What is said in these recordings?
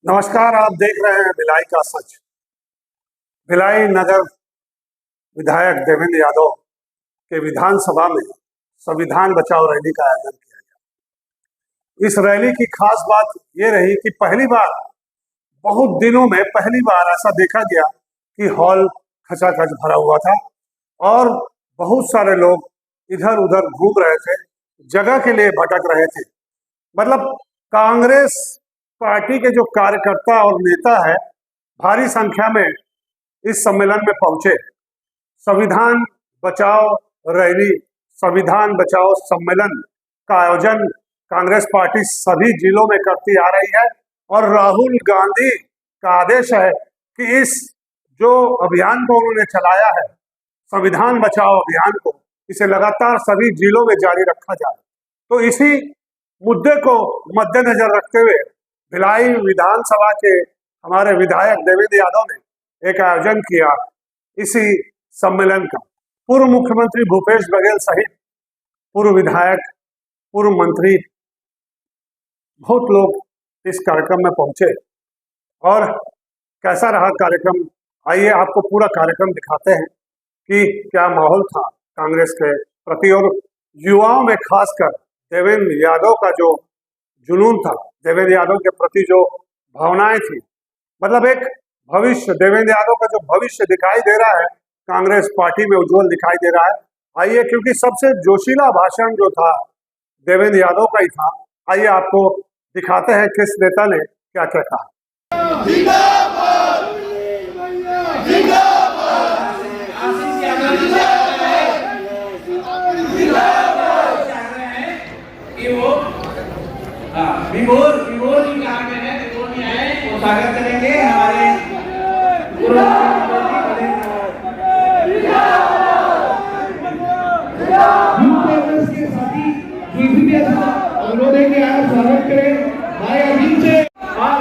नमस्कार, आप देख रहे हैं भिलाई का सच। भिलाई नगर विधायक देवेंद्र यादव के विधानसभा में संविधान बचाओ रैली का आयोजन किया गया। इस रैली की खास बात ये रही कि पहली बार, बहुत दिनों में पहली बार ऐसा देखा गया कि हॉल खचाखच भरा हुआ था और बहुत सारे लोग इधर उधर घूम रहे थे, जगह के लिए भटक रहे थे। मतलब कांग्रेस पार्टी के जो कार्यकर्ता और नेता है, भारी संख्या में इस सम्मेलन में पहुंचे। संविधान बचाओ रैली, संविधान बचाओ सम्मेलन का आयोजन कांग्रेस पार्टी सभी जिलों में करती आ रही है और राहुल गांधी का आदेश है कि इस जो अभियान को उन्होंने चलाया है, संविधान बचाओ अभियान को, इसे लगातार सभी जिलों में जारी रखा जाए। तो इसी मुद्दे को मद्देनजर रखते हुए भिलाई विधानसभा के हमारे विधायक देवेंद्र यादव ने एक आयोजन किया इसी सम्मेलन का। पूर्व मुख्यमंत्री भूपेश बघेल सहित पूर्व विधायक, पूर्व मंत्री, बहुत लोग इस कार्यक्रम में पहुंचे। और कैसा रहा कार्यक्रम, आइए आपको पूरा कार्यक्रम दिखाते हैं कि क्या माहौल था कांग्रेस के प्रति और युवाओं में खासकर देवेंद्र यादव का जो जुनून था, देवेंद्र यादव के प्रति जो भावनाएं थी। मतलब एक भविष्य, देवेंद्र यादव का जो भविष्य दिखाई दे रहा है कांग्रेस पार्टी में, उज्जवल दिखाई दे रहा है। आइए, क्योंकि सबसे जोशीला भाषण जो था देवेंद्र यादव का ही था, आइए आपको दिखाते हैं किस नेता ने क्या क्या कहा। विभोर जी कहाँ पे है? विभोर जी आए, वो स्वागत करेंगे हमारे के साथी अनुरोध है कि आप स्वागत करें भाई अभिन से, और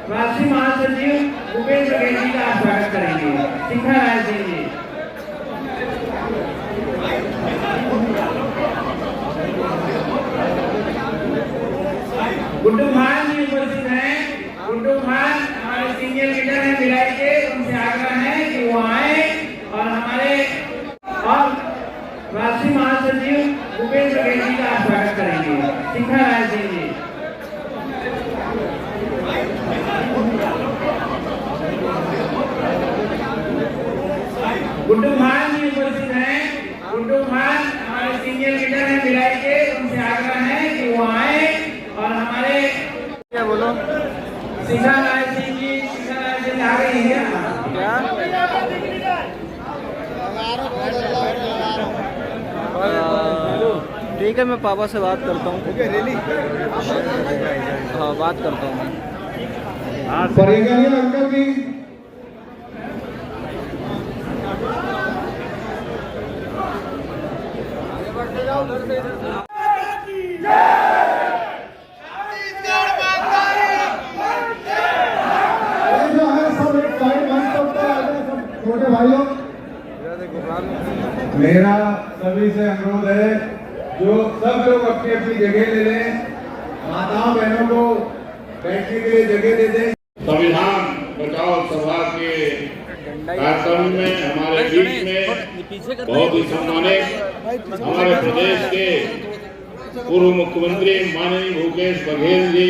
राष्ट्रीय महासचिव भूपेश बघेल जी का स्वागत करेंगे शिखा राय सिंह जी। गुड्डू खान जी उपस्थित हैं। गुड्डू खान हमारे सीनियर लीडर हैं भिलाई के, उनसे आग्रह है कि वो आए और हमारे और राष्ट्रीय महासचिव भूपेश बघेल जी का स्वागत करेंगे शिखा राय सिंह जी। गुड्डू खान जी उपस्थित हैं। गुड्डू खान हमारे सीनियर लीडर हैं भिलाई के, उनसे आग्रह है कि वो आए और हमारे क्या बोलो शिखा राय सिंह जी, शिखा राय सिंह आ रही है क्या? ठीक है, मैं पापा से बात करता हूँ। हाँ, बात करता हूँ। अंकल जी छोटे भाइयों, मेरा सभी से अनुरोध है, जो सब लोग अपनी अपनी जगह ले लें, माताओं बहनों को बैठने के लिए जगह दे दें। संविधान बचाओ सभा के कार्यक्रम में हमारे बीच में बहुत ही सम्मानित हमारे प्रदेश के पूर्व मुख्यमंत्री माननीय भूपेश बघेल जी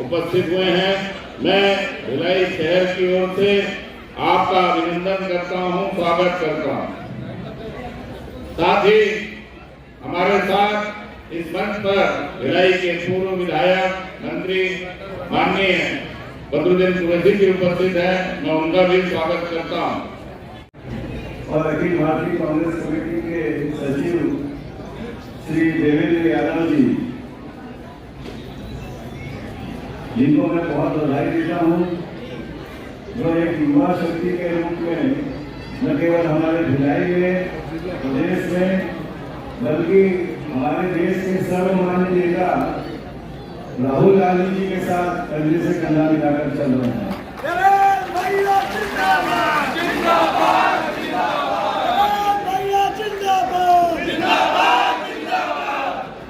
उपस्थित हुए हैं। मैं भिलाई शहर की ओर से आपका अभिनंदन करता हूं, स्वागत करता हूं। साथ ही हमारे साथ इस मंच पर भिलाई के पूर्व विधायक, मंत्री माननीय बद्रुद्दीन कुरैशी जी उपस्थित है, मैं उनका भी स्वागत करता हूं। और अखिल भारतीय कांग्रेस कमेटी के सचिव श्री देवेंद्र यादव जी, जिनको मैं बहुत बधाई देता हूं, जो एक युवा शक्ति के रूप में न केवल हमारे भिलाई में, प्रदेश में, बल्कि हमारे देश के सर्वमान्य नेता राहुल गांधी जी के साथ कंधे से कंधा मिलाकर चल रहे हैं।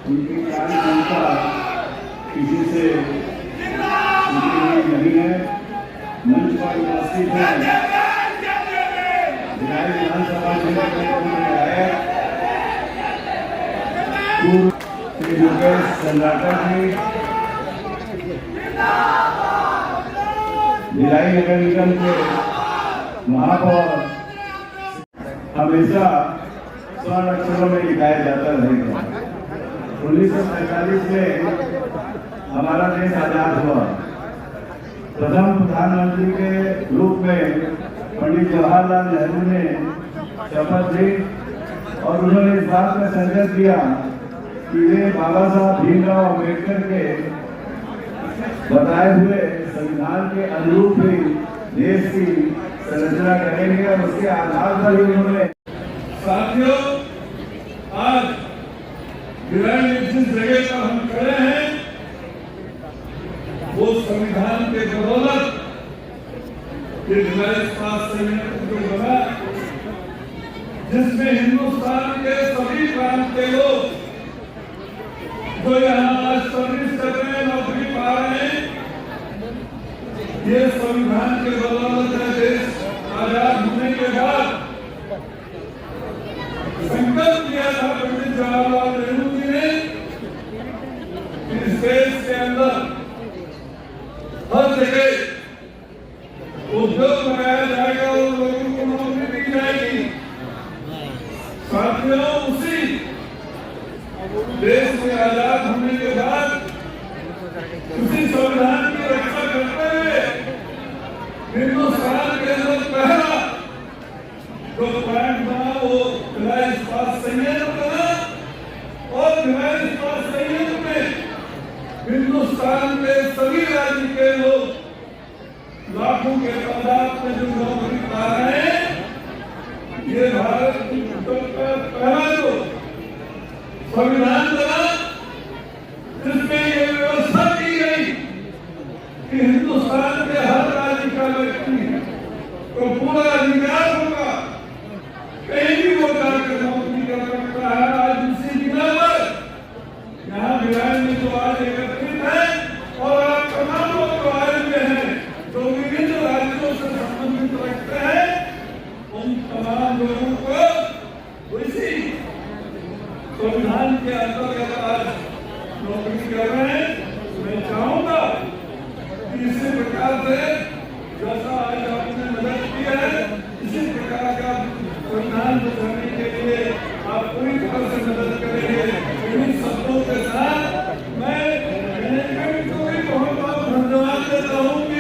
उनकी कार्य क्षमता किसी से नहीं है। मंच पर उपस्थित हैं भिलाई विधानसभा क्षेत्र के पूर्व विधायक श्री मुकेश चंद्राकर जी, भिलाई नगर निगम के महापौर, हमेशा स्वर्ण अक्षरों में लिखाया जाता रहेगा। 1947 में हमारा देश आजाद हुआ। प्रथम प्रधानमंत्री के रूप में पंडित जवाहरलाल नेहरू ने शपथ ली और उन्होंने इस बात का संकल्प किया कि वे बाबा साहब भीमराव अम्बेडकर के बताए हुए संविधान के अनुरूप ही देश की संरचना करेंगे और उसके आधार पर ही उन्होंने। साथियों, आज भिलाई में जिस जगह पर हम खड़े हैं वो संविधान के बदौलत ये भिलाई इस्पात संयंत्र जो बना, जिसमें हिंदुस्तान के सभी प्रांत के लोग जो यहाँ आज सर्विस कर रहे हैं, नौकरी पा रहे हैं, ये संविधान के बदौलत है। देश आजाद होने के बाद संकल्प किया था पंडित जवाहरलाल नेहरू जी ने, इस देश के अंदर हर जगह उद्योग लगाया जाएगा और लोगों को नौकरी दी जाएगी। साथियों, उसी देश के आजाद होने के बाद उसी संविधान की रक्षा करते हुए हिंदुस्तान के अंदर पहला जो प्लांट बना वो भिलाई इस्पात संयंत्र बना और भिलाई इस्पात संयंत्र में हिंदुस्तान के सभी राज्य के लोग लाखों के तादाद में जो नौकरी पा रहे हैं, ये भारत का पहला जो संविधान बना जिसमें ये व्यवस्था की गई कि हिंदुस्तान के हर राज्य का व्यक्ति को पूरा अधिकार होगा, कहीं भी वो जाकर नौकरी कर सकता है। आज उसी बिना पर यहाँ भिलाई में जो आज एकत्रित है और आप तमाम लोग जो आए हुए हैं जो विभिन्न राज्यों से संबंधित रखते हैं, उन तमाम लोगों को इसी संविधान के अंतर्गत आज नौकरी कर रहे हैं। मैं चाहूंगा कि इसी प्रकार से जैसा आज आपने मदद की है, इसी प्रकार का संविधान बनाने के लिए आप पूरी तरह से मदद करेंगे। इन्हीं शब्दों के साथ मैं मैनेजमेंट को भी बहुत बहुत धन्यवाद देता हूँ कि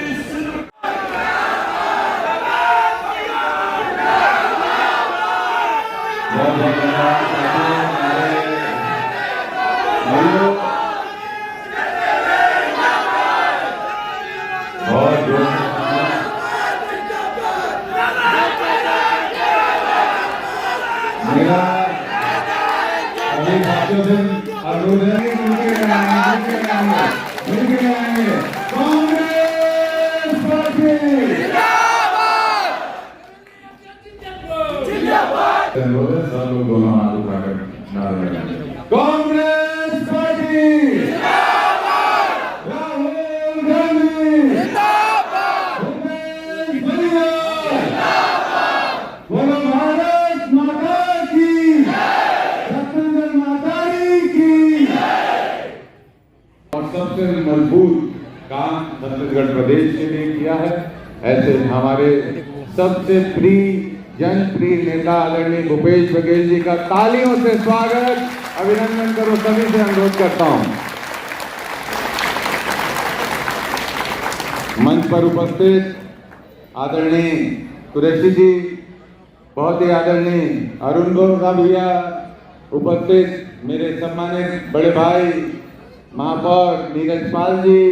सब लोग दोनों हाथ उठाकर नारे लगाएं। कांग्रेस पार्टी जिंदाबाद, राहुल गांधी जिंदाबाद, भूपेश बघेल जिंदाबाद, बोलो भारत माता की जय, छत्तीसगढ़ माता की जय। और सबसे मजबूत काम छत्तीसगढ़ प्रदेश के लिए किया है। ऐसे हमारे सबसे प्रिय जनप्रिय नेता आदरणीय भूपेश बघेल जी का तालियों से स्वागत, अभिनंदन करो सभी से अनुरोध करता हूं। मंच पर उपस्थित आदरणीय कुरैशी जी, बहुत ही आदरणीय अरुण गोगा भैया, उपस्थित मेरे सम्मानित बड़े भाई महापौर नीरज पाल जी,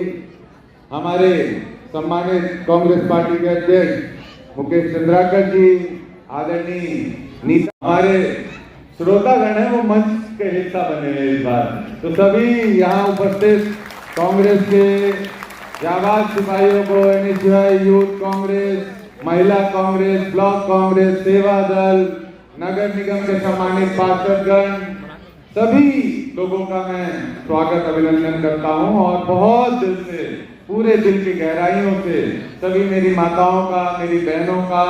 हमारे सम्मानित कांग्रेस पार्टी के अध्यक्ष मुकेश चंद्राकर जी, आदरणीय नीता, हमारे श्रोतागण है वो मंच के हिस्सा बने हैं इस बार। तो सभी यहाँ उपस्थित कांग्रेस के जाबाज सिपाहियों को, NSUI यूथ कांग्रेस, महिला कांग्रेस, ब्लॉक कांग्रेस, सेवा दल, नगर निगम के सम्मानित पार्षदगण, सभी लोगों का मैं स्वागत अभिनंदन करता हूं और बहुत दिल से पूरे दिल की गहराइयों से सभी मेरी माताओं का, मेरी बहनों का,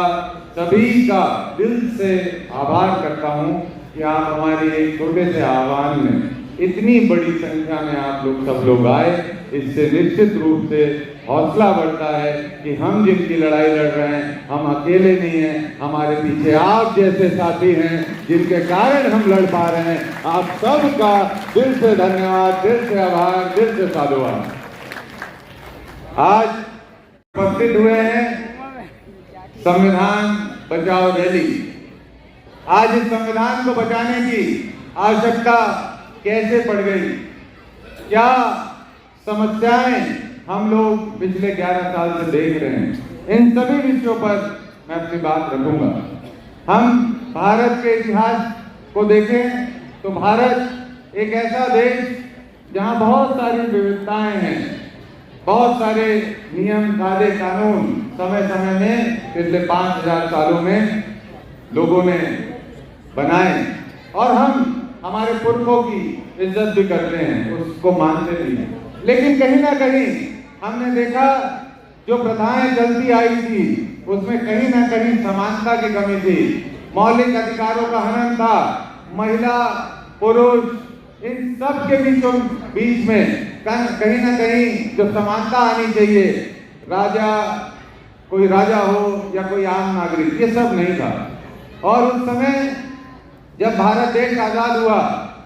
सभी का दिल से आभार करता हूँ कि आप हमारे एक छोटे से आह्वान में इतनी बड़ी संख्या में आप लोग सब लोग आए। इससे निश्चित रूप से हौसला बढ़ता है कि हम जिनकी लड़ाई लड़ रहे हैं हम अकेले नहीं हैं, हमारे पीछे आप जैसे साथी हैं जिनके कारण हम लड़ पा रहे हैं। आप सबका दिल से धन्यवाद, दिल से आभार, दिल से साधुवाद। आज उपस्थित हुए हैं संविधान बचाओ रैली। आज इस संविधान को बचाने की आवश्यकता कैसे पड़ गई, क्या समस्याएं हम लोग पिछले 11 साल से देख रहे हैं, इन सभी विषयों पर मैं अपनी बात रखूंगा। हम भारत के इतिहास को देखें तो भारत एक ऐसा देश जहां बहुत सारी विविधताएं हैं, बहुत सारे नियम, कायदे, कानून समय समय में पिछले 5000 सालों में लोगों ने बनाए और हम हमारे पुरखों की इज्जत भी करते हैं, उसको मानते भी हैं। लेकिन कहीं ना कहीं हमने देखा जो प्रथाएं चलती आई थी उसमें कहीं ना कहीं समानता की कमी थी, मौलिक अधिकारों का हनन था, महिला पुरुष इन सब के बीच में कहीं ना कहीं जो समानता आनी चाहिए, राजा, कोई राजा हो या कोई आम नागरिक, ये सब नहीं था। और उस समय जब भारत देश आजाद हुआ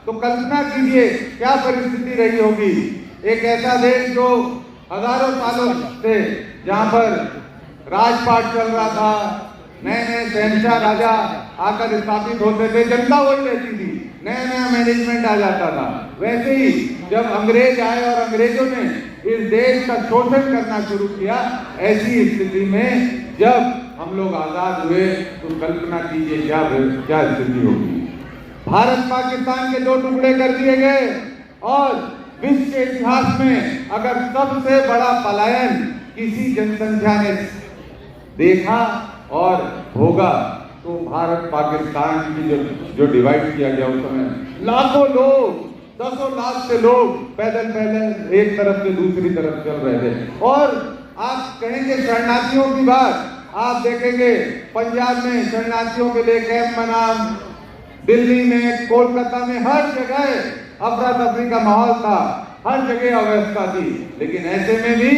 तो कल्पना कीजिए क्या परिस्थिति रही होगी। एक ऐसा देश जो हजारों सालों से जहां पर राजपाट चल रहा था, नए नए शहंशाह राजा आकर स्थापित होते थे, जनता वही रहती थी, नया नया मैनेजमेंट आ जाता था। वैसे ही जब अंग्रेज आए और अंग्रेजों ने इस देश का शोषण करना शुरू किया, ऐसी स्थिति में जब हम लोग आजाद हुए तो कल्पना कीजिए क्या स्थिति होगी। भारत पाकिस्तान के 2 टुकड़े कर दिए गए और विश्व के इतिहास में अगर सबसे बड़ा पलायन किसी जनसंख्या ने देखा और होगा तो भारत पाकिस्तान की जो डिवाइड किया गया उस समय लाखों लोग, 10 लाख से लोग पैदल एक तरफ से दूसरी तरफ चल रहे थे। और आप कहेंगे शरणार्थियों की बात, आप देखेंगे पंजाब में शरणार्थियों के लिए कैंप बना, दिल्ली में, कोलकाता में, हर जगह अफरा तफरी का माहौल था, हर जगह अव्यवस्था थी। लेकिन ऐसे में भी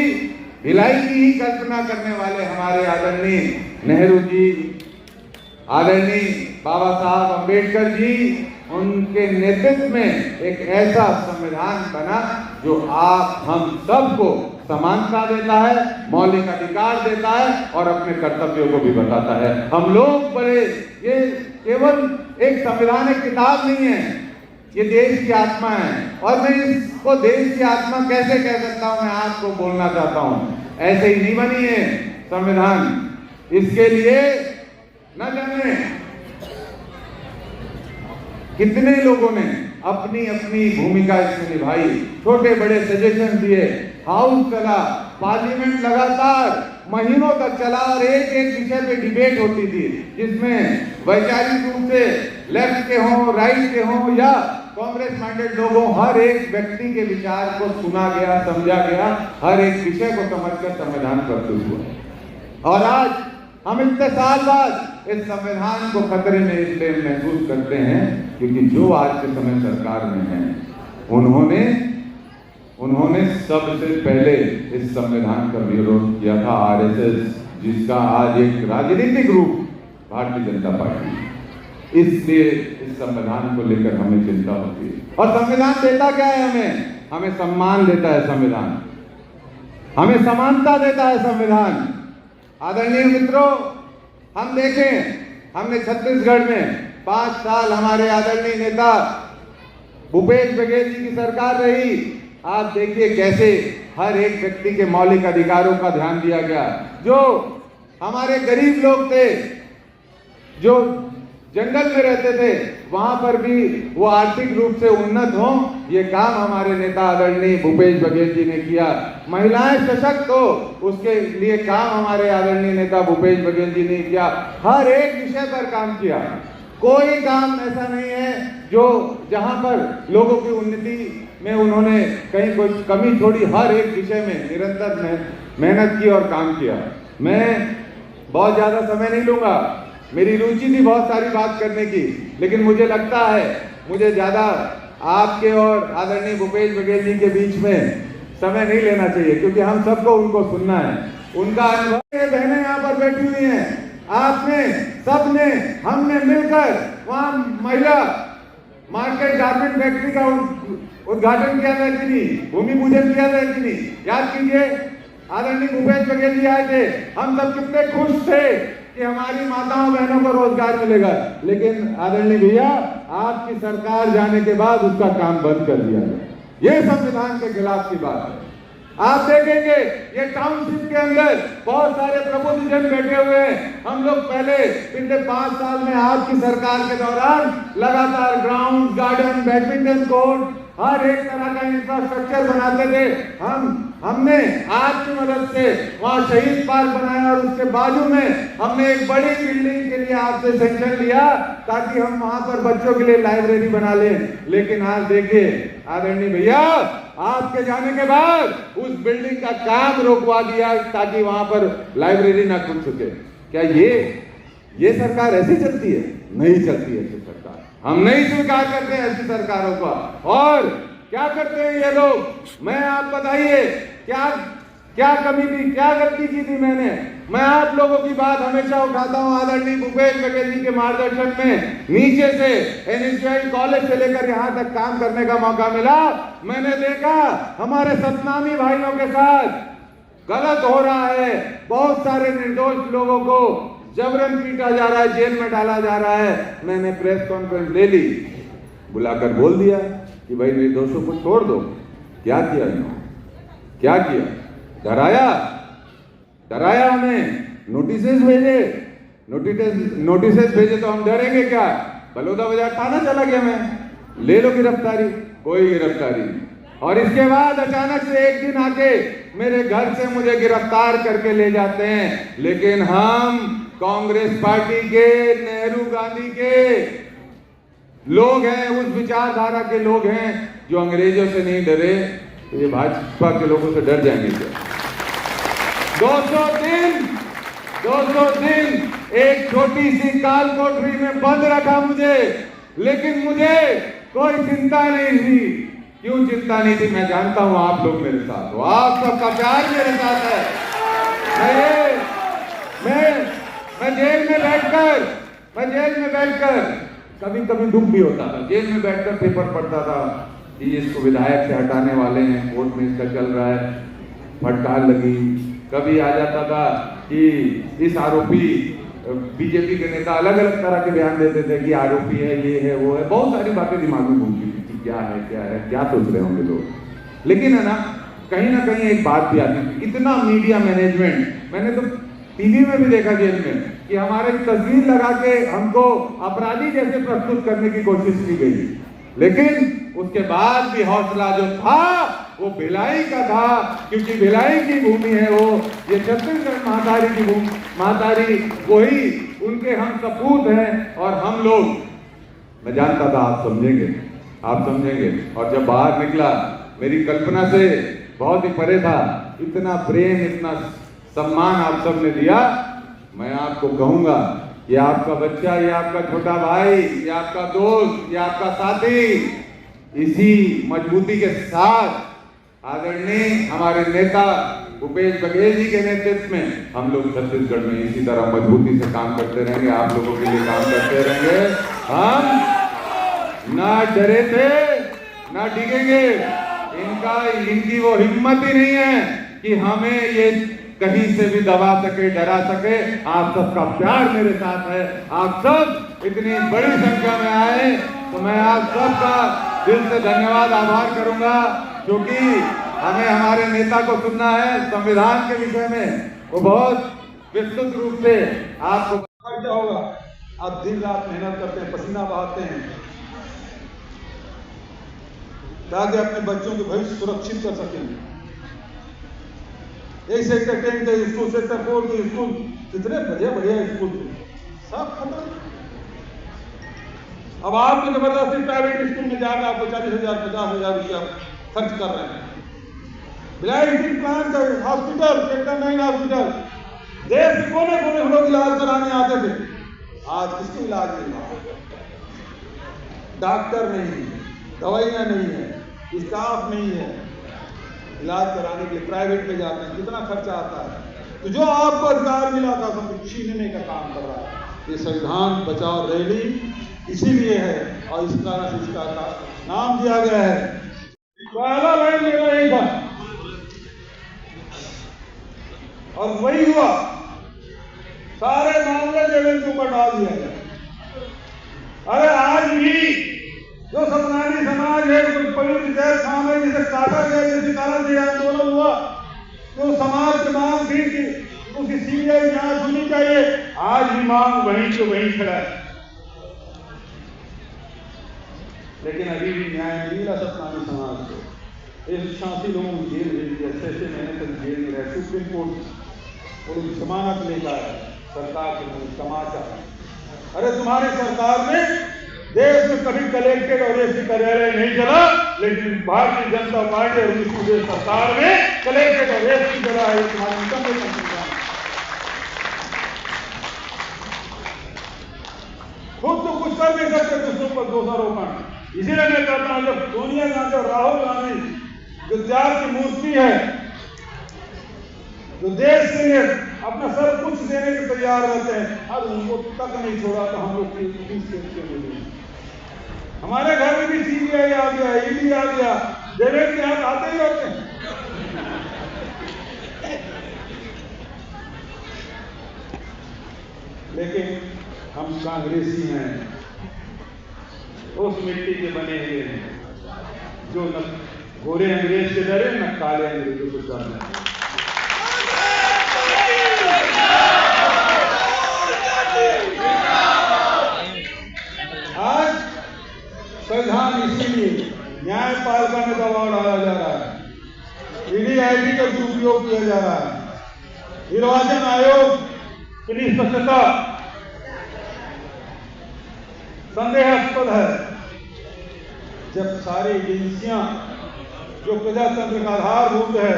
भिलाई की ही कल्पना करने वाले हमारे आदरणीय नेहरू जी, आदरणीय बाबा साहब अम्बेडकर जी, उनके नेतृत्व में एक ऐसा संविधान बना जो आप हम सबको समानता देता है, मौलिक अधिकार देता है और अपने कर्तव्यों को भी बताता है। हम लोग बड़े, ये केवल एक संवैधानिक किताब नहीं है, ये देश की आत्मा है। और मैं इसको देश की आत्मा कैसे कह सकता हूं, मैं आपको बोलना चाहता हूं, ऐसे ही नहीं बनी है संविधान। इसके लिए न जाने कितने लोगों ने अपनी अपनी भूमिका इसमें निभाई, छोटे बड़े सजेशन दिए, हाउस चला, पार्लियामेंट लगातार महीनों तक चला और एक एक विषय पे डिबेट होती थी, जिसमें वैचारिक रूप से लेफ्ट के हों, राइट के हों या कांग्रेस माइंडेड लोग हों, हर एक व्यक्ति के विचार को सुना गया, समझा गया, हर एक विषय को समझकर संविधान प्रस्तुत हुआ। और आज हम इतने साल बाद इस संविधान को खतरे में इसलिए महसूस करते हैं क्योंकि जो आज के समय सरकार में है उन्होंने सबसे पहले इस संविधान का विरोध किया था आरएसएस, जिसका आज एक राजनीतिक रूप भारतीय जनता पार्टी। इसलिए इस संविधान को लेकर हमें चिंता होती है। और संविधान देता क्या है? हमें सम्मान देता है संविधान, हमें समानता देता है संविधान। आदरणीय मित्रों, हम देखें, हमने छत्तीसगढ़ में 5 साल हमारे आदरणीय नेता भूपेश बघेल जी की सरकार रही। आप देखिए कैसे हर एक व्यक्ति के मौलिक अधिकारों का ध्यान दिया गया। जो हमारे गरीब लोग थे, जो जंगल में रहते थे, वहां पर भी वो आर्थिक रूप से उन्नत हों, ये काम हमारे नेता आदरणीय भूपेश बघेल जी ने किया। महिलाएं सशक्त हो, उसके लिए काम हमारे आदरणीय नेता भूपेश बघेल जी ने किया। हर एक विषय पर काम किया। कोई काम ऐसा नहीं है जो जहां पर लोगों की उन्नति में उन्होंने कहीं कोई कमी छोड़ी, हर एक विषय में निरंतर मेहनत की और काम किया। मैं बहुत ज़्यादा समय नहीं लूँगा, मेरी रुचि थी बहुत सारी बात करने की, लेकिन मुझे लगता है मुझे ज़्यादा आपके और आदरणीय भूपेश बघेल जी के बीच में समय नहीं लेना चाहिए, क्योंकि हम सबको उनको सुनना है, उनका अनुभव। बहनें यहाँ पर बैठी हुई हैं, आपने सबने हमने मिलकर वहाँ महिला मार्केट गारमेंट फैक्ट्री का उद्घाटन किया था कि नहीं, भूमि पूजन किया था कि नहीं, याद कीजिए। आदरणीय भूपेश बघेल जी आए थे, हम सब कितने खुश थे कि हमारी माताओं बहनों को रोजगार मिलेगा, लेकिन आदरणीय भैया आपकी सरकार जाने के बाद उसका काम बंद कर दिया गया। ये संविधान के खिलाफ की बात है। आप देखेंगे ये टाउनशिप के अंदर बहुत सारे प्रबुद्धजन बैठे हुए हैं। हम लोग पहले पिछले 5 साल में आपकी सरकार के दौरान लगातार ग्राउंड, गार्डन, बैडमिंटन कोर्ट, हर एक तरह का इंफ्रास्ट्रक्चर बनाते थे। हमने आपकी मदद से वहाँ शहीद पार्क बनाया और उसके बाजू में हमने एक बड़ी बिल्डिंग के लिए आपसे सेंक्शन लिया ताकि हम वहाँ पर बच्चों के लिए लाइब्रेरी बना लें। लेकिन आज देखिए आदरणीय भैया, आपके जाने के बाद उस बिल्डिंग का काम रोकवा दिया ताकि वहाँ पर लाइब्रेरी ना खुल सके। क्या ये सरकार ऐसी चलती है? नहीं चलती ऐसी सरकार। हम नहीं स्वीकार करते ऐसी सरकारों का। और क्या करते हैं ये लोग? मैं आप बताइए क्या कमी थी, क्या गलती की थी मैंने? मैं आप लोगों की बात हमेशा उठाता हूं। आदरणीय भूपेश बघेल जी के मार्गदर्शन में नीचे से एनएसयूआई कॉलेज से लेकर यहां तक काम करने का मौका मिला। मैंने देखा हमारे सतनामी भाइयों के साथ गलत हो रहा है। बहुत सारे निर्दोष लोगों को जबरन पीटा जा रहा है, जेल में डाला जा रहा है। मैंने प्रेस कॉन्फ्रेंस ले ली, बुलाकर बोल दिया कि भाई निर्दोषों को छोड़ दो। क्या किया इन्होंने? क्या किया? डराया हमें, नोटिसेस भेजे तो हम डरेंगे क्या? बलौदा बाजार थाना चला गया मैं, ले लो गिरफ्तारी, कोई गिरफ्तारी नहीं। और इसके बाद अचानक से एक दिन आके मेरे घर से मुझे गिरफ्तार करके ले जाते हैं। लेकिन हम कांग्रेस पार्टी के, नेहरू गांधी के लोग हैं, उस विचारधारा के लोग हैं जो अंग्रेजों से नहीं डरे, तो ये भाजपा के लोगों से डर जाएंगे क्या? 200 दिन एक छोटी सी काल कोठरी में बंद रखा मुझे, लेकिन मुझे कोई चिंता नहीं थी। क्यों चिंता नहीं थी? मैं जानता हूं आप लोग मेरे साथ हो, आप सबका प्यार मेरे साथ है। मैं जेल में बैठकर कभी कभी दुख भी होता था। जेल में बैठकर पेपर पढ़ता था कि इसको विधायक से हटाने वाले हैं, कोर्ट में इसका चल रहा है, हड़ताल लगी। कभी आ जाता था कि इस आरोपी, बीजेपी के नेता अलग अलग तरह के बयान देते थे कि आरोपी है, ये है, वो है। बहुत सारी बातें दिमाग में घूमती थी कि क्या सोच रहे होंगे लोग। लेकिन है ना कहीं एक बात भी आती थी, इतना मीडिया मैनेजमेंट। मैंने तो टीवी में भी देखा जेल में कि हमारे तस्वीर लगा के हमको अपराधी जैसे प्रस्तुत करने की कोशिश की गई, लेकिन उसके बाद भी हौसला जो था वो भिलाई का था, क्योंकि भिलाई की भूमि है वो, ये छत्तीसगढ़ महातारी की भूमि, महातारी वही उनके हम सपूत हैं। और हम लोग, मैं जानता था आप समझेंगे। और जब बाहर निकला, मेरी कल्पना से बहुत ही परे था। इतना प्रेम, इतना सम्मान आप सबने दिया। मैं आपको कहूंगा, ये आपका बच्चा, ये आपका छोटा भाई, ये आपका दोस्त, ये आपका साथी, इसी मजबूती के साथ आदरणीय हमारे नेता भूपेश बघेल जी के नेतृत्व में हम लोग छत्तीसगढ़ में इसी तरह मजबूती से काम करते रहेंगे, आप लोगों के लिए काम करते रहेंगे। हम ना डरे थे, ना डिगेंगे। इनकी वो हिम्मत ही नहीं है कि हमें ये कहीं से भी दबा सके, डरा सके। आप सबका प्यार मेरे साथ है। आप सब इतनी बड़ी संख्या में आए तो मैं आप सबका दिल से धन्यवाद, आभार करूंगा, क्योंकि हमें हमारे नेता को सुनना है संविधान के विषय में। वो बहुत विस्तृत रूप से आपको क्या होगा। आप दिन रात मेहनत करते हैं, पसीना बहाते हैं ताकि अपने बच्चों के भविष्य सुरक्षित कर सकें। एक सेक्टर 10 के स्कूल, सेक्टर 4 के स्कूल, कितने बढ़िया स्कूल थे, सब खत्म। अब आपको जबरदस्ती प्राइवेट स्कूल में जाकर आपको 40,000 50,000 रुपया खर्च कर रहे हैं। Bhilai plant hospital, sector 9 hospital, देश के कोने कोने लोग इलाज कराने आते थे। आज किसको इलाज मिल रहा है? डॉक्टर नहीं है, दवाइयाँ नहीं है, स्टाफ नहीं है, इलाज कराने के लिए प्राइवेट में जाते हैं, कितना खर्चा आता है। तो जो आपको अधिकार मिला था सब छीनने का काम कर रहा है। ये संविधान बचाओ रैली इसीलिए है और इस कारण से इसका नाम दिया गया है। पहला लाइन मेरा यही था और वही हुआ, सारे मामले देवेंद्र के ऊपर डाल दिया गया। अरे आज भी जो सतनामी समाज है, कोई पवित्र जैन खाम है, जिसे काटा गया, जिसके कारण से आंदोलन हुआ, तो समाज की मांग थी कि उसकी सीबीआई जांच होनी चाहिए, आज भी मांग वहीं से वहीं खड़ा है। लेकिन अभी भी न्याय नहीं मिला सतनामी समाज को। 186 लोगों को जेल भेज दिया, 6 महीने तक जेल में रहे। सुप्रीम कोर्ट और जमानत लेकर सरकार के समाचार। अरे तुम्हारी सरकार में देश में कभी कलेक्टेड और एसपी कार्यालय नहीं चला, लेकिन भारतीय जनता पार्टी और उत्तर प्रदेश सरकार में कलेक्टेड और एसपी चला है। तुम्हारी खुद तो कुछ कर नहीं सकते, दूसरों पर दोषारोपण। इसीलिए मैं कहता हूं, जब सोनिया गांधी और राहुल गांधी जो त्याग की मूर्ति है, जो देश के लिए अपना सब कुछ देने के तैयार रहते हैं, अब उनको तक नहीं छोड़ा तो हम लोग किस हमारे घर में भी सीबीआई आ गया, ईडी आ गया, देवेंद्र के हाथ आते ही रहते हैं। लेकिन हम कांग्रेसी हैं, उस मिट्टी के बने हुए हैं जो न गोरे अंग्रेज से डरे न काले अंग्रेजों से डरना। आज संविधान इसीलिए न्यायपालिका में दबाव डाला जा रहा है, ईडी आईडी का दुरुपयोग किया जा रहा है, निर्वाचन आयोग की निष्पक्षता संदेहास्पद है। जब सारी एजेंसियां जो प्रजातंत्र का आधारभूत है,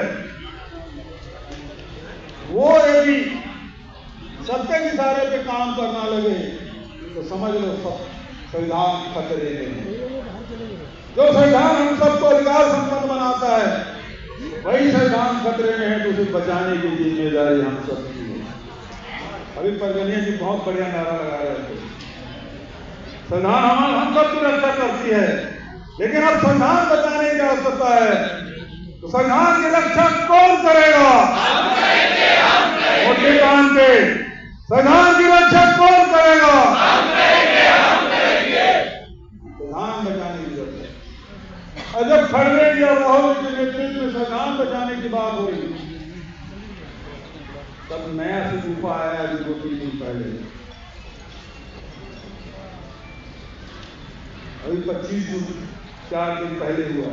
वो यदि सत्य के इशारे पे काम करना लगे तो समझ लो सब संविधान खतरे में। जो संविधान हम सबको अधिकार संपन्न बनाता है, वही संविधान खतरे में है, तो उसे बचाने की जिम्मेदारी हम सबकी है। अभी परगनिया जी बहुत बढ़िया नारा लगा रहे थे, संविधान हम सबकी रक्षा करती है, लेकिन अब संविधान बचाने की आवश्यकता है, तो संविधान की रक्षा कौन करेगा? मोटे कान पे संविधान की रक्षा कौन करेगा? संविधान बचाने की जरूरत है। और जब खड़गे या राहुल के नेतृत्व में संविधान बचाने की बात हुई, तब नया सूफा आया अभी 2-3 दिन पहले। अभी 25 जून 4 दिन पहले हुआ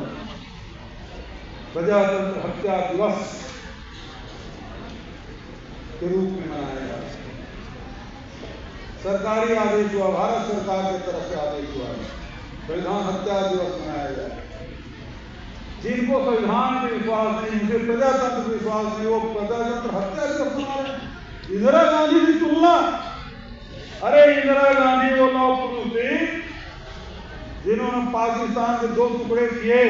प्रजातंत्र हत्या दिवस के रूप में मनाया गया। सरकारी आदेश हुआ, भारत सरकार की तरफ से आदेश हुआ, संविधान हत्या दिवस मनाया गया। जिनको संविधान पे विश्वास नहीं, जिसे प्रजातंत्र पे विश्वास नहीं, वो प्रजातंत्र हत्या दिवस मना रहे। इंदिरा गांधी की तुलना, अरे इंदिरा गांधी वो लौह पुरुष थी जिन्होंने पाकिस्तान के 2 टुकड़े किए।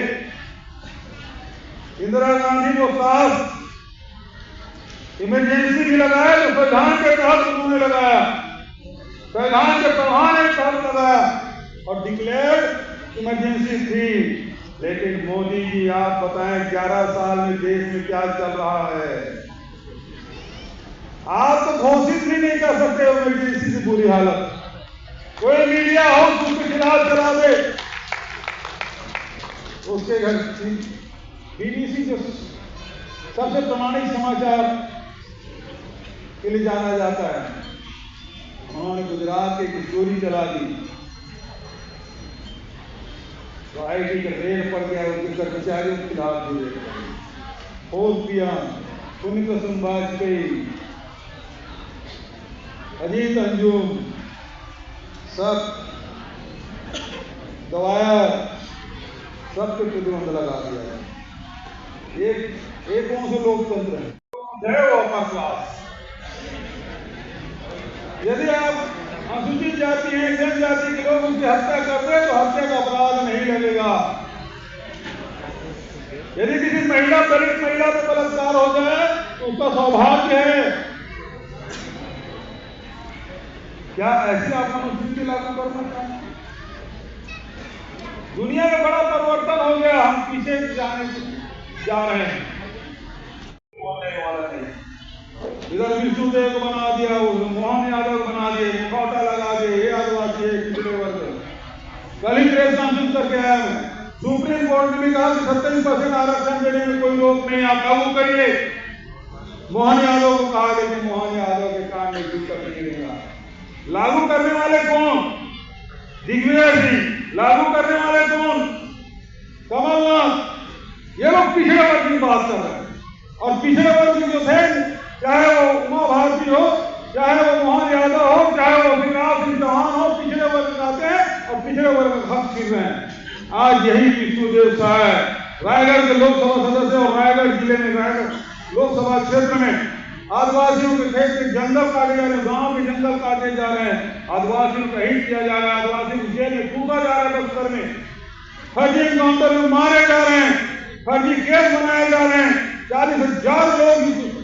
इंदिरा गांधी को साहस इमरजेंसी भी लगाया तो संविधान के तहत उन्होंने लगाया, संविधान के प्रभाव ने तहत लगाया और डिक्लेयर्ड इमरजेंसी थी। लेकिन मोदी जी आप बताएं 11 साल में देश में क्या चल रहा है? आप तो घोषित भी नहीं कर सकते इमरजेंसी से बुरी हालत। कोई मीडिया हाउस उसके खिलाफ चला दे, उसके घर बीबीसी जो सबसे प्रामाणिक समाचार के लिए जाना जाता है, उन्होंने गुजरात की एक स्टोरी चला दी तो आईटी का रेड पड़ गया, उसके कर्मचारियों के खिलाफ भी रेड पड़ गया। फोर्स किया, सुनीता वाजपेयी, अजीत अंजुम सब गवाया सबके प्रतिबंध लगा दिया है। एक कौन से लोकतंत्र है? जय हो अपर क्लास। यदि आप अनुसूचित जाति हैं, जनजाति के लोग उनकी हत्या करते हैं तो हत्या का अपराध नहीं लगेगा। यदि किसी महिला दलित महिला पर बलात्कार हो जाए तो उसका सौभाग्य है। क्या ऐसी आप अनुसूची लागू करना चाहते हैं? दुनिया में बड़ा परिवर्तन हो गया, हम पीछे जा रहे हैं। होने वाला नहीं। इधर विष्णुदेव को बना दिया, मोहन यादव को बना दिए, मुखौटा लगा दिए, ये आदिवासी है पिछड़े वर्ग। कल ही प्रेस कॉन्फ्रेंस करके आया मैं। सुप्रीम कोर्ट ने भी कहा कि 27% आरक्षण देने में कोई रोक नहीं, आप लागू करिए। मोहन यादव को कहा, लेकिन मोहन यादव के कान में दिक्कत नहीं रहेगा। लागू करने वाले कौन? दिग्विजय सिंह। लागू करने वाले कौन? कमलनाथ। ये लोग पिछड़े वर्ग की बात कर रहे हैं। और पिछड़े वर्ग जो थे, चाहे वो उमा भारती हो, चाहे वो मोहन यादव हो, चाहे वो शिवराज सिंह चौहान हो, पिछड़े वर्ग आते हैं और पिछड़े वर्ग का हक छीन रहे हैं। आज यही विष्णुदेव साहब रायगढ़ के लोकसभा सदस्य और रायगढ़ जिले में, रायगढ़ लोकसभा क्षेत्र में आदिवासियों के खेत के जंगल काटे जा रहे हैं, गांव के जंगल काटे जा रहे हैं, आदिवासियों को शहीद किया जा रहा है, आदिवासियों को जेल में कूदा जा रहा है, बस्तर में फर्जी एनकाउंटर में मारे जा रहे हैं, फर्जी केस बनाए जा रहे हैं। 40,000 लोग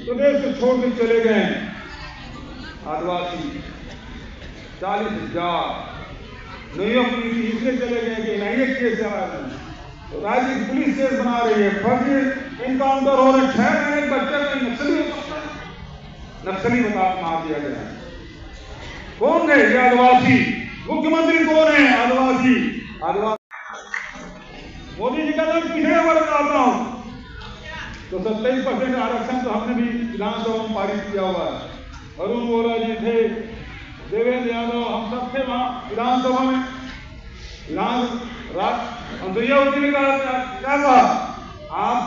प्रदेश को छोड़ के चले गए हैं। आदिवासी 40,000 नहीं अपनी इसलिए चले गए कि नहीं एक केस चला है, तो राज्य की पुलिस केस बना रही है, फर्जी एनकाउंटर हो रहे। 6 महीने बच्चे को नक्सली बता मार दिया गया है। कौन है ये आदिवासी? मुख्यमंत्री कौन है? आदिवासी। मोदी जी का नाम पिछड़े वर्ग आता हूं तो 27% आरक्षण तो हमने भी विधानसभा में पारित किया हुआ है। अरुण वोरा जी थे, देवेंद्र यादव, हम सब थे वहां विधानसभा में। अंतरियावती ने कहा, क्या कहा? आप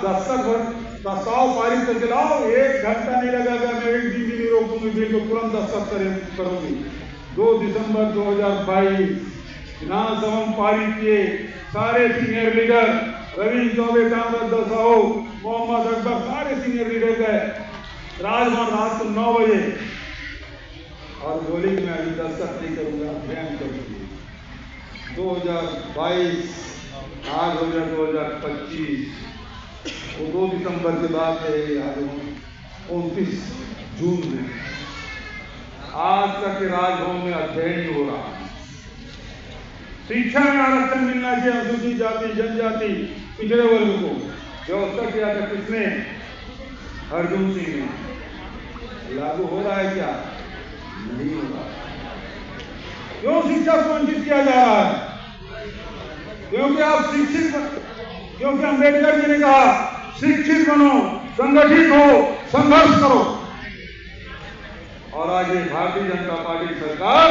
प्रस्ताव पारित करके लाओ, 1 घंटा नहीं लगेगा, मैं 1 दिन भी नहीं रोकूंगी, बिल को तुरंत दस्तखत करूंगी। 2 दिसंबर 2022 विधानसभा में पारित किए। सारे सीनियर लीडर, रवि चौबे, कामराज साहू, मोहम्मद अकबर, सारे सीनियर लीडर गए राजभवन रात को 9 बजे और बोली कि मैं अभी दस्तखत नहीं करूंगा, बयान करूंगी। 2022 आज हो गया 2025, वो 2 दिसंबर के बाद है, 29 जून में। आज तक राजभवन में अध्ययन नहीं हो रहा। शिक्षा में आरक्षण मिलना चाहिए अनुसूचित जाति, जनजाति, पिछड़े वर्ग को। व्यवस्था किया था किसने? अर्जुन सिंह ने। लागू हो रहा है क्या? नहीं हो रहा। क्यों शिक्षा को वंचित किया जा रहा है? क्योंकि आप शिक्षित, क्योंकि अम्बेडकर जी ने कहा शिक्षित बनो, संगठित हो, संघर्ष करो। और आज ये भारतीय जनता पार्टी सरकार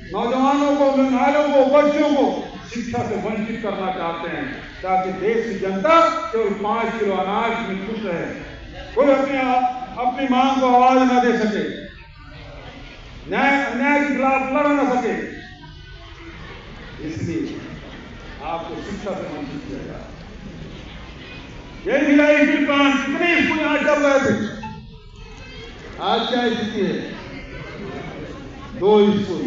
नौजवानों को, महिलाओं को, बच्चों को शिक्षा से वंचित करना चाहते हैं, ताकि देश की जनता केवल 5 किलो अनाज में खुश रहे, कोई अपनी मांग को आवाज न दे सके, न्याय के खिलाफ लड़ न सके। इसलिए आपको शिक्षा से वंचित किया जा रहा है। यही भिलाई स्टील प्लांट, कितने स्कूल यहाँ चल रहे थे, आज क्या स्थिति है? 2 स्कूल।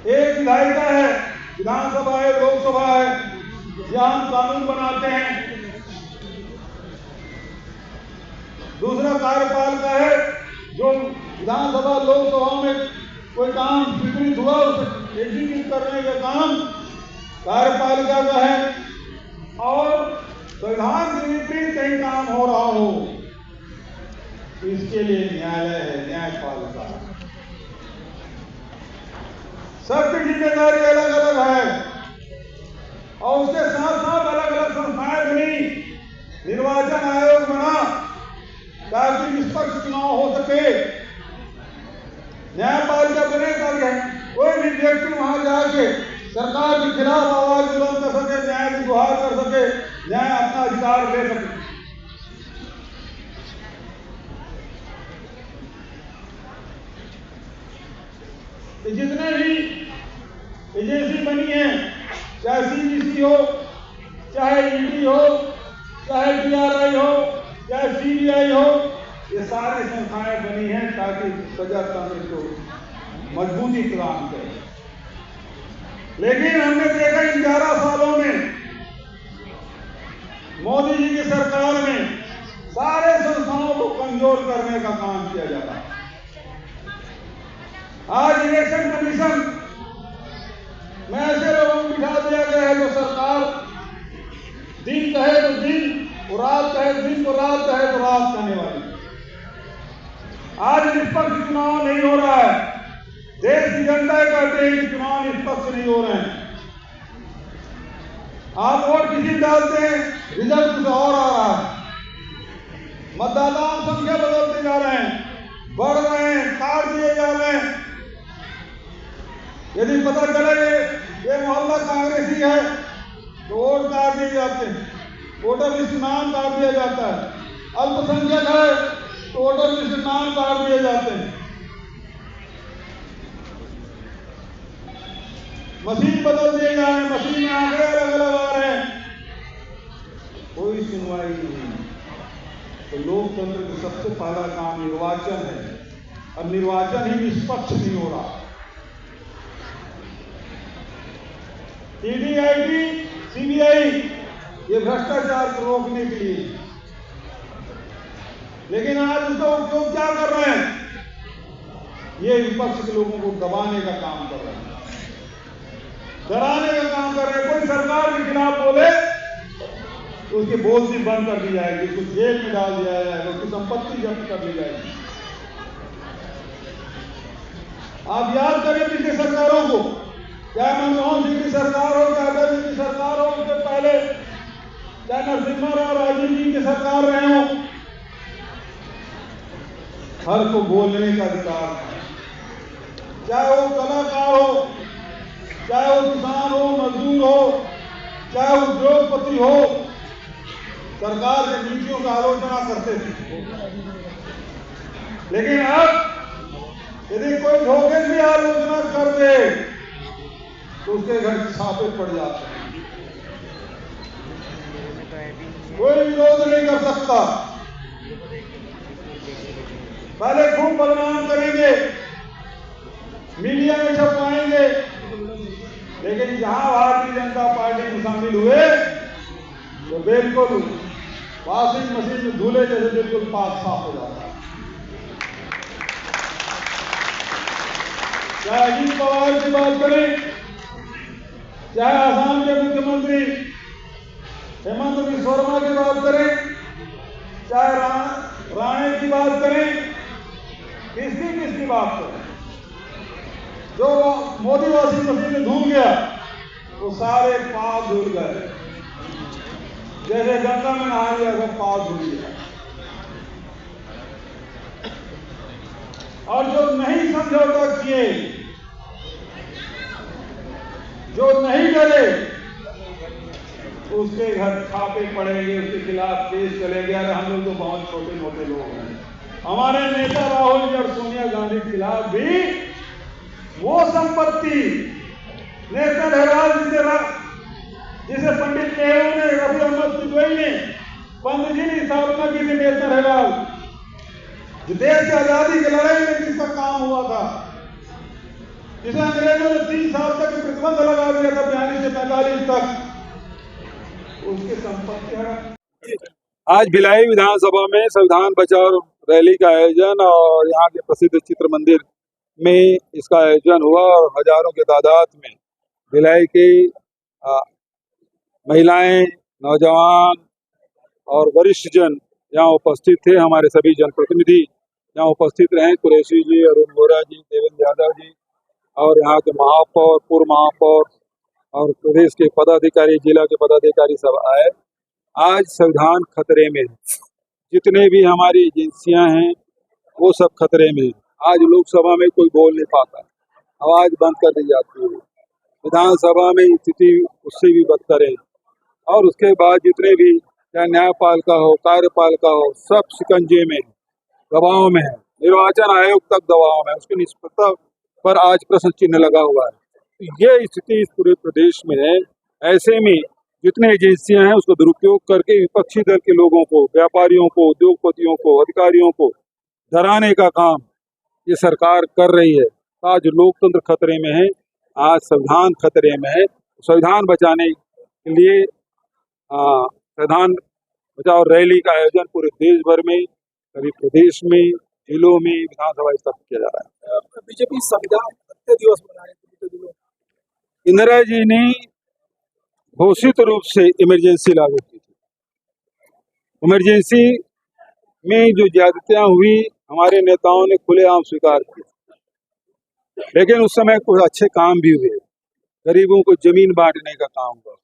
एक विधायिका है, विधानसभा है, लोकसभा है, यहाँ हम कानून बनाते हैं। दूसरा कार्यपालिका है, जो विधानसभा लोकसभा में कोई काम स्वीकृत हुआ उसे एग्जीक्यूट करने का काम कार्यपालिका का है। और संविधान के विपरीत कहीं काम हो रहा हो, इसके लिए न्यायालय है, न्यायपालिका। सबकी जिम्मेदारी अलग अलग है और उसके साथ साथ अलग अलग संस्थाएं बनी, निर्वाचन आयोग बना ताकि निष्पक्ष चुनाव हो सके। न्यायपालिका बने ताकि कोई भी व्यक्ति वहां जाके सरकार के खिलाफ आवाज बुलंद कर सके, न्याय की गुहार कर सके, न्याय अपना अधिकार ले सके। जितने भी एजेंसी बनी है, चाहे CBC हो, चाहे ED हो, चाहे DRI हो, चाहे CBI हो, ये सारी संस्थाएं बनी हैं ताकि प्रजातंत्र को मजबूती प्रदान करें। लेकिन हमने देखा इन 11 सालों में मोदी जी की सरकार में सारे संस्थाओं को कमजोर करने का काम किया जा रहा है। आज इलेक्शन कमीशन में ऐसे लोगों को बिठा दिया गया है जो सरकार दिन कहे तो दिन और रात कहे दिन तो रात कहे तो रात कहने वाली। आज निष्पक्ष चुनाव नहीं हो रहा है। देश की जनता कहते हैं कि चुनाव निष्पक्ष नहीं हो रहे हैं। आप वोट किसी डालते हैं, रिजल्ट कुछ और आ रहा है। मतदाताओं की संख्या बदलते जा रहे हैं, बढ़ रहे हैं, काट दिए जा रहे हैं। यदि पता चले ये मोहल्ला कांग्रेसी है तो वोट काट दिए जाते हैं, वोटर लिस्ट नाम काट दिया जाता है। अल्पसंख्यक है तो वोटर लिस्ट नाम काट दिए जाते हैं। मशीन बदल दिए जा रहे हैं, मशीन में आंकड़े अलग अलग आ रहे हैं, कोई सुनवाई नहीं। तो लोकतंत्र का सबसे पहला काम निर्वाचन है और निर्वाचन ही निष्पक्ष नहीं हो रहा। ED, ID, CBI ये भ्रष्टाचार को रोकने के लिए, लेकिन आज उसका उपयोग क्या कर रहे हैं? ये विपक्ष के लोगों को दबाने का काम कर रहे हैं, डराने का काम कर रहे हैं। कोई सरकार के खिलाफ बोले तो उसकी बोलती बंद कर दी जाएगी, उसको जेल में डाल दिया जाएगा, उसकी संपत्ति जब्त कर ली जाएगी। आप याद करें पिछली सरकारों को, चाहे मनमोहन सिंह की सरकार हो, चाहे अटल जी की सरकार हो, उसके पहले चाहे नरसिम्हा राव, राजीव जी की सरकार रहे हो, हर को बोलने का अधिकार है। चाहे वो कलाकार हो, चाहे वो किसान हो, मजदूर हो, चाहे उद्योगपति हो, सरकार की नीतियों की आलोचना करते थे। लेकिन अब यदि कोई धोखे की आलोचना कर दे तो उसके घर छापे पड़ जाते हैं, कोई विरोध नहीं कर सकता। पहले खूब बदनाम करेंगे, मीडिया में छपवाएंगे, लेकिन जहां भारतीय जनता पार्टी में शामिल हुए तो बिल्कुल वॉशिंग मशीन में धुले जैसे बिल्कुल पाक साफ हो जाता है। चाहे अजीत पवार की बात करें, चाहे आसाम के मुख्यमंत्री हेमंत बिस्वा शर्मा की बात करें, चाहे राणे की बात करें, किसकी बात करें, जो मोदी वॉशिंग मशीन में धुल गया वो सारे पाप धुल गए, जैसे गंगा में नहा लिया वो पाप धुल गया। और जो नहीं समझौता किए, जो नहीं डरे, उसके घर छापे पड़ेंगे, उसके खिलाफ केस चलेंगे। अरे हम लोग तो बहुत छोटे मोटे लोग हैं। हमारे नेता राहुल जी और सोनिया गांधी के खिलाफ भी वो संपत्ति नेशनल हेराल्ड जिसे पंडित नेहरू ने, रफी अहमद किदवई ने 15 जी की स्थापना की थी नेशनल हेराल्ड, जो देश की आजादी की लड़ाई में जिसका काम हुआ था, जिसे अंग्रेजों ने 3 साल तक प्रतिबंध लगा दिया था 42 से 45 तक, उसकी संपत्ति है। आज भिलाई विधानसभा में संविधान बचाओ रैली का आयोजन और यहाँ के प्रसिद्ध चित्र मंदिर में इसका आयोजन हुआ और हजारों के तादाद में भिलाई की महिलाएं, नौजवान और वरिष्ठ जन यहाँ उपस्थित थे। हमारे सभी जनप्रतिनिधि यहाँ उपस्थित रहे, कुरैशी जी, अरुण वोरा जी, देवेंद्र यादव जी और यहाँ के महापौर, पूर्व महापौर और प्रदेश के पदाधिकारी, जिला के पदाधिकारी सब आए। आज संविधान खतरे में है, जितने भी हमारी एजेंसियां हैं वो सब खतरे में है। आज लोकसभा में कोई बोल नहीं पाता, आवाज बंद कर दी जाती है। विधानसभा में स्थिति उससे भी बदतर है और उसके बाद जितने भी चाहे न्यायपालिका हो, कार्यपालिका हो, सब शिकंजे में, दबाव में है। निर्वाचन आयोग तक दबाव में, उसकी निष्पक्षता पर आज प्रश्न चिन्ह लगा हुआ है। तो ये स्थिति इस पूरे प्रदेश में है। ऐसे में जितने एजेंसियां हैं उसका दुरुपयोग करके विपक्षी दल के लोगों को, व्यापारियों को, उद्योगपतियों को, अधिकारियों को डराने का काम ये सरकार कर रही है। आज लोकतंत्र खतरे में है, आज संविधान खतरे में है। संविधान बचाने के लिए संविधान बचाओ रैली का आयोजन पूरे देश भर में, कभी प्रदेश में, जिलों में, विधानसभा स्तर पर किया जा रहा है। बीजेपी संविधान हत्या दिवस मनाए थे। इंदिरा जी ने घोषित रूप से इमरजेंसी लागू की थी। इमरजेंसी में जो ज्यादतियां हुई हमारे नेताओं ने खुलेआम स्वीकार की, लेकिन उस समय कुछ अच्छे काम भी हुए। गरीबों को जमीन बांटने का काम हुआ,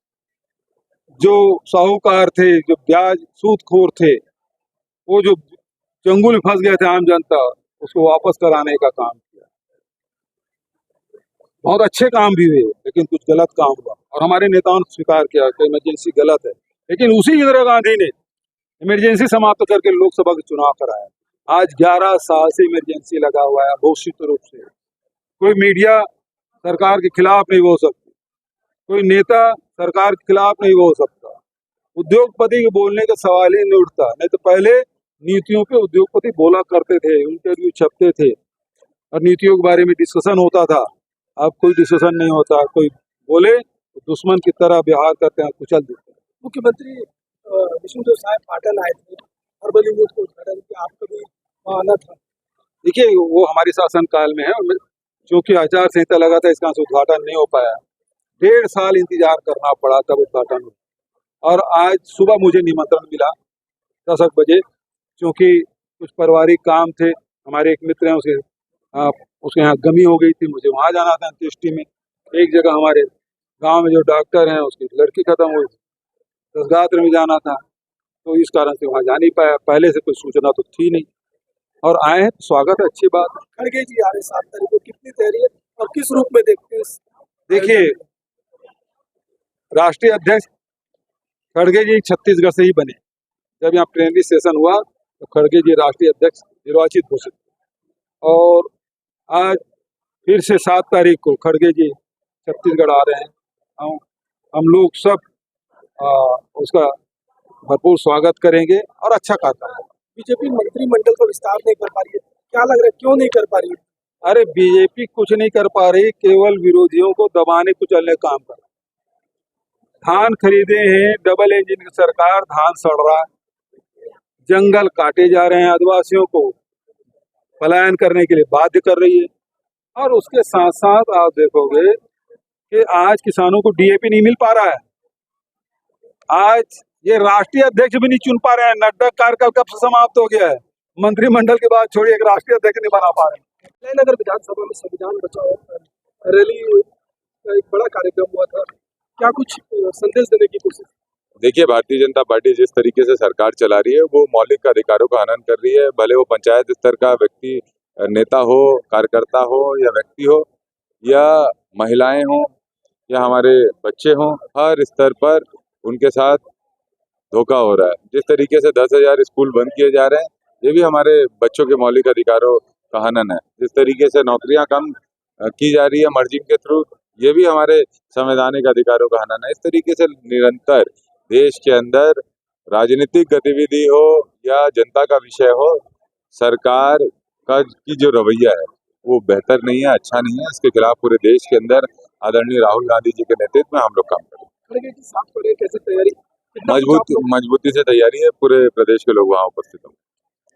जो साहूकार थे, जो ब्याज सूदखोर थे, वो जो चंगुल में फंस गए थे आम जनता, उसको वापस कराने का काम किया। बहुत अच्छे काम भी हुए, लेकिन कुछ गलत काम हुआ और हमारे नेताओं ने स्वीकार किया कि इमरजेंसी गलत है। लेकिन उसी इंदिरा गांधी ने इमरजेंसी समाप्त करके लोकसभा के चुनाव कराया। आज 11 साल से इमरजेंसी लगा हुआ है घोषित रूप से। कोई मीडिया सरकार के खिलाफ नहीं बोल सकती, कोई नेता सरकार के खिलाफ नहीं बोल सकता, उद्योगपति के बोलने का सवाल ही नहीं उठता। नहीं तो पहले नीतियों पे उद्योगपति बोला करते थे, इंटरव्यू छपते थे और नीतियों के बारे में डिस्कशन होता था। अब कोई डिस्कशन नहीं होता, कोई बोले तो दुश्मन की तरह व्यवहार करते हैं, कुचल देते हैं। मुख्यमंत्री विष्णुदेव साय पाटन आए थे, हर्बल यूनिट को उद्घाटन किया, आपका भी वहाँ आना था। देखिए, वो हमारे शासन काल में है और चूंकि आचार संहिता लगा था, इसका उद्घाटन नहीं हो पाया। 1.5 साल इंतजार करना पड़ा तब उद्घाटन हुआ। और आज सुबह मुझे निमंत्रण मिला 10 बजे, क्योंकि कुछ पारिवारिक काम थे। हमारे एक मित्र हैं, उसके यहाँ गमी हो गई थी, मुझे वहाँ जाना था अंत्येष्टि में। एक जगह हमारे गांव में जो डॉक्टर हैं उसकी लड़की खत्म हुई, दसगात्र में जाना था, तो इस कारण से वहाँ जा नहीं पाया। पहले से कोई सूचना तो थी नहीं और आए हैं, स्वागत है, अच्छी बात है। खड़गे जी आ रहे 7 तारीख को, कितनी तैयारी है और किस रूप में देखते हैं? देखिए, राष्ट्रीय अध्यक्ष खड़गे जी छत्तीसगढ़ से ही बने। जब यहाँ प्लेनरी सेशन हुआ तो खड़गे जी राष्ट्रीय अध्यक्ष निर्वाचित घोषित, और आज फिर से 7 तारीख को खड़गे जी छत्तीसगढ़ आ रहे हैं। हम लोग सब उसका भरपूर स्वागत करेंगे और अच्छा कार्यक्रम होगा। बीजेपी मंत्रिमंडल का विस्तार नहीं कर पा रही है, क्या लग रहा है, क्यों नहीं कर पा रही है? अरे बीजेपी कुछ नहीं कर पा रही, केवल विरोधियों को दबाने कुचलने का काम कर रही। धान खरीदे हैं, डबल इंजन की सरकार, धान सड़ रहा है, जंगल काटे जा रहे हैं, आदिवासियों को पलायन करने के लिए बाध्य कर रही है। और उसके साथ साथ आप देखोगे कि आज किसानों को डीएपी नहीं मिल पा रहा है। आज ये राष्ट्रीय अध्यक्ष भी नहीं चुन पा रहे हैं। नड्डा कार्यकाल कब से समाप्त हो गया है, मंत्रिमंडल के बाद छोड़िए, एक राष्ट्रीय अध्यक्ष नहीं बना पा रहे। नगर विधानसभा में संविधान बचाओ रैली का एक बड़ा कार्यक्रम हुआ था, क्या कुछ संदेश देने की कोशिश? देखिए, भारतीय जनता पार्टी जिस तरीके से सरकार चला रही है वो मौलिक अधिकारों का हनन कर रही है। भले वो पंचायत स्तर का व्यक्ति, नेता हो, कार्यकर्ता हो या व्यक्ति हो, या महिलाएं हो या हमारे बच्चे हों, हर स्तर पर उनके साथ धोखा हो रहा है। जिस तरीके से 10,000 स्कूल बंद किए जा रहे हैं, ये भी हमारे बच्चों के मौलिक अधिकारों का हनन है। जिस तरीके से नौकरियां कम की जा रही है मर्जिंग के थ्रू, ये भी हमारे संवैधानिक अधिकारों का हनन है। इस तरीके से निरंतर देश के अंदर राजनीतिक गतिविधि हो या जनता का विषय हो, सरकार का की जो रवैया है वो बेहतर नहीं है, अच्छा नहीं है। इसके खिलाफ पूरे देश के अंदर आदरणीय राहुल गांधी जी के नेतृत्व में हम लोग काम करेंगे। कैसे तैयारी? मजबूती से तैयारी है, पूरे प्रदेश के लोग वहाँ उपस्थित होंगे।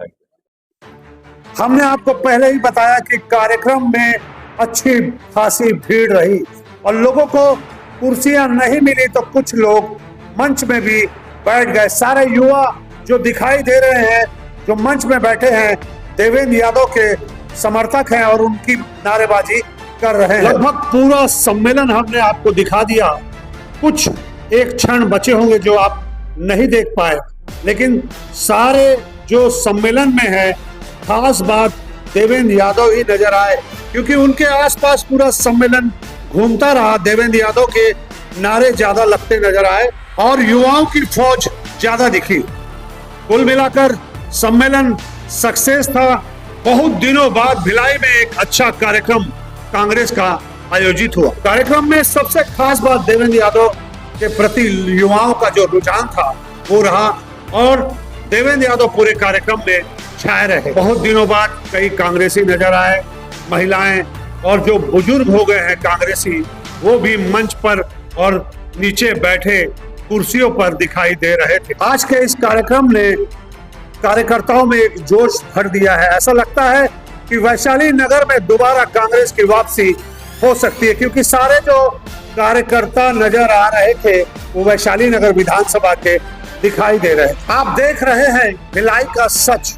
Thank you. हमने आपको पहले ही बताया कि कार्यक्रम में अच्छी खासी भीड़ रही और लोगों को कुर्सियां नहीं मिली तो कुछ लोग मंच में भी बैठ गए। सारे युवा जो दिखाई दे रहे हैं, जो मंच में बैठे हैं, देवेंद्र यादव के समर्थक हैं और उनकी नारेबाजी कर रहे हैं। लगभग पूरा सम्मेलन हमने आपको दिखा दिया। कुछ एक क्षण बचे होंगे जो आप नहीं देख पाए, लेकिन सारे जो सम्मेलन में है, खास बात देवेंद्र यादव ही नजर आए, क्योंकि उनके आसपास पूरा सम्मेलन घूमता रहा। देवेंद्र यादव के नारे ज्यादा लगते नजर आए और युवाओं की फौज ज्यादा दिखी। कुल मिलाकर सम्मेलन सक्सेस था। बहुत दिनों बाद भिलाई में एक अच्छा कार्यक्रम कांग्रेस का आयोजित हुआ। कार्यक्रम में सबसे खास बात देवेंद्र यादव के प्रति युवाओं का जो रुझान था वो रहा और देवेंद्र यादव पूरे कार्यक्रम में छाए रहे। बहुत दिनों बाद कई कांग्रेसी नजर आए, महिलाएं और जो बुजुर्ग हो गए हैं कांग्रेसी वो भी मंच पर और नीचे बैठे कुर्सियों पर दिखाई दे रहे थे। आज के इस कार्यक्रम ने कार्यकर्ताओं में एक जोश भर दिया है। ऐसा लगता है कि वैशाली नगर में दोबारा कांग्रेस की वापसी हो सकती है, क्योंकि सारे जो कार्यकर्ता नजर आ रहे थे वो वैशाली नगर विधानसभा के दिखाई दे रहे। आप देख रहे हैं भिलाई का सच।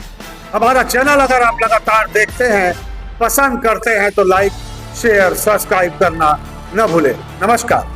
हमारा चैनल अगर आप लगातार देखते हैं, पसंद करते हैं तो लाइक, शेयर, सब्सक्राइब करना न भूलें। नमस्कार।